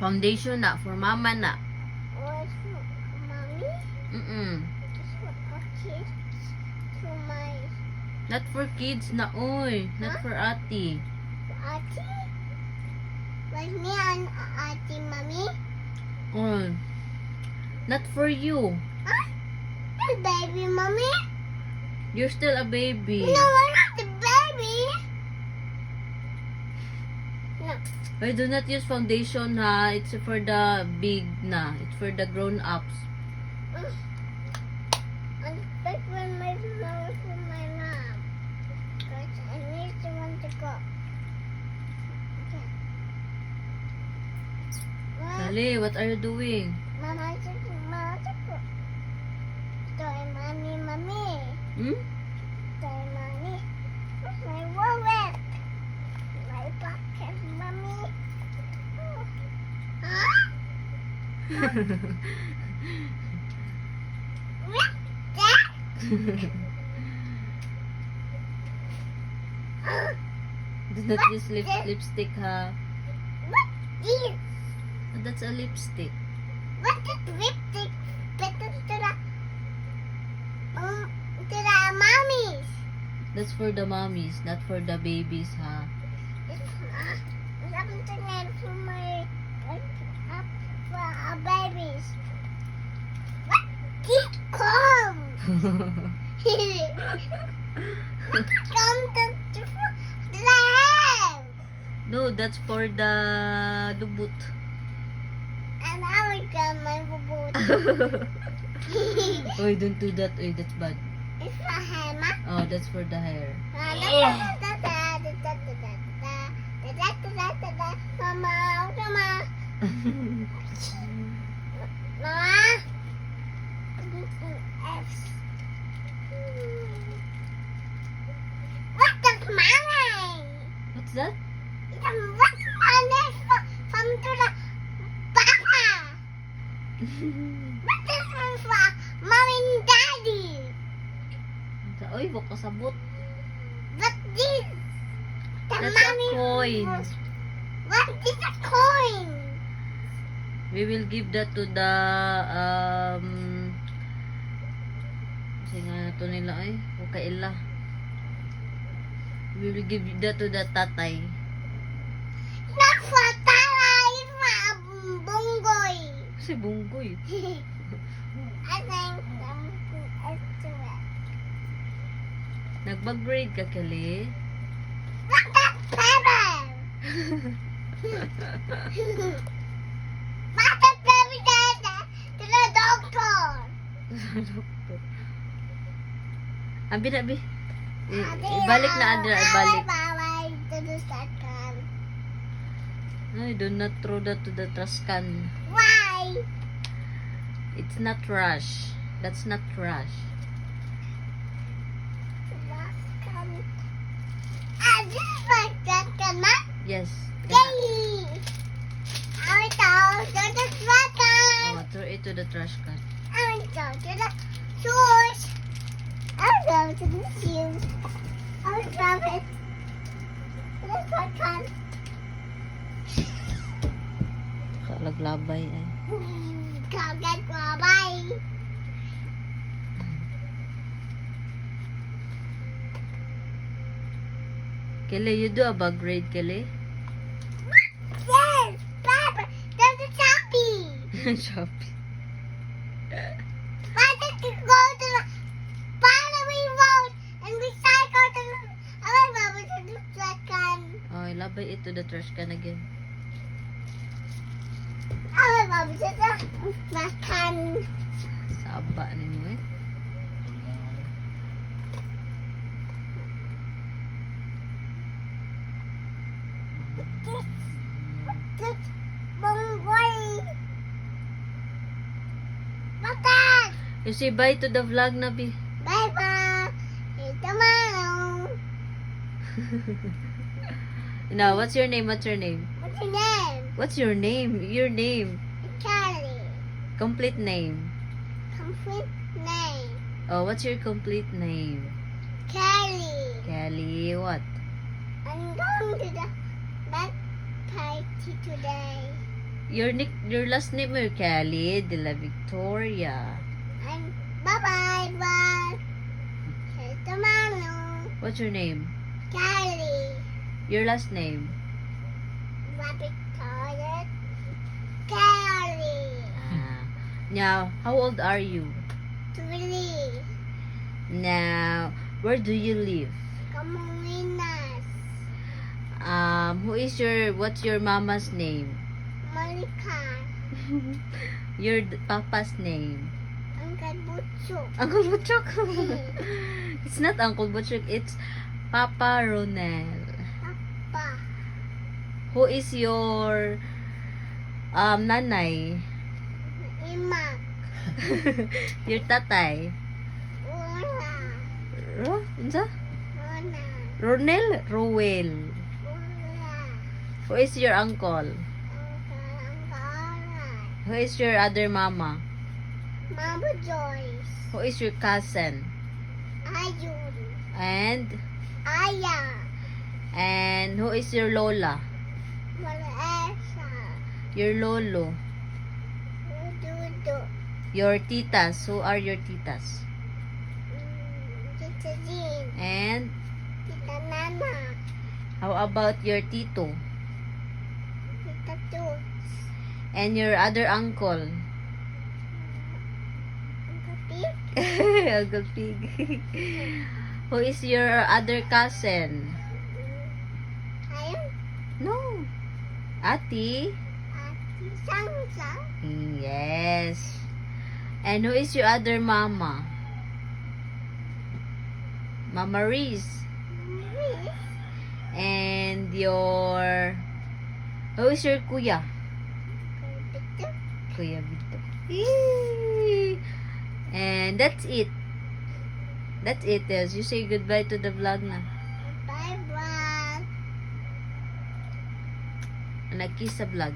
Foundation na. For mama na. Or for mommy? It's for kids. For my Not for kids na, oy. Not Huh? for ate. auntie? Like me and auntie mommy? Oy. Not for you. Huh? The baby mommy? You're still a baby. No, I'm not the baby. No. Wait, do not use foundation ha. It's for the big na. It's for the grown-ups. I'm back when my mom for my mom. Because I need someone to go. Okay. Dali, what are you doing? Mama, Mama, Toy mommy, mommy. Hmm? Toy mommy. Where's my wallet? My pocket, mommy. Oh. Huh? What's that? Do not use lipstick ha. What is? That's a lipstick. What is lipstick? Better to the mommies. That's for the mommies, not for the babies ha. It's something else for my for babies. What did come? Come to the hand. No, that's for the lubot. And I will get my boot. Oy, don't do that. Oy, that's bad. It's a hammer. Oh, that's for the hair. Mama, Mama, Mama. What does mommy? What's that? What mommy from to the papa? What is for mommy and daddy? Oy, wag ka sabot. What is the That's a mommy? coin. What is a coin? We will give that to the kasi nga to nila ay huwag ka ila. We will give that to the tatay. Not for Tara, it's for Bungoy. Kasi bunggoy. I think it's to it. Nagba-grade ka, Kelly. What the pepper? What the baby dad to the doctor? Abi na, abi. Ibalik na, Adra. Ibalik. Bye to the second. Ay, do not throw that to the trash can. Why? It's not trash. That's not trash. This is like that, can I? Yes. Yay! I go to the second. Oh, throw it to the trash can. I go to the source. I go to the shoes. I drop it. The second. Kalaglabay ay. Go get bye. Kelly, you do a bag grade, Kelly? Yes, Papa. There's a choppy. Shopee. Why did you go to the following road and we cycle to the other road to the second? Oh, ilabay it to the trash can again. Other road to the second. Saba ni mo eh. Bonggoy. Bakit? You say bye to the vlog na, Bi. Bye-bye. Tomorrow. Now, what's your name? What's your name? What's your name? What's your name? Your name. Charlie. Complete name. Complete name. Oh, what's your complete name? Kelly. Kelly, what? I'm going to the back party today. Your last name is Kelly de la Victoria. And bye-bye, bye. Here's the menu. What's your name? Kelly. Your last name? Rabbit toilet. Kelly. Now, how old are you? 3. Now, where do you live? Camolinas. What's your mama's name? Monica. Your papa's name? Uncle Butcho. Uncle Butchok. It's not Uncle Butchok, it's Papa Ronel. Papa. Who is your nanay? Imak. Your tatay? Una. Unsa? Una. Ronel? Rowel. Una. Who is your uncle? Uncle. Who is your other mama? Mama Joyce. Who is your cousin? Ayun. And Aya. who is your lola? Malesa. Your lolo? Dudu. Your titas? Who are your titas? Tita Jean. And Tita Nana. how about your tito? Tita Toots. And your other uncle? Uncle Pete. Uncle Pig. Who is your other cousin? Ayun. No. Ati? Ati Sansa. Yes. And who is your other mama? Mama Riz. Miss. And your... Who is your kuya? Pito. Kuya Vito. Yay! And that's it. That's it, Tels. You say goodbye to the vlog na. Bye-bye. Nag-kiss sa vlog.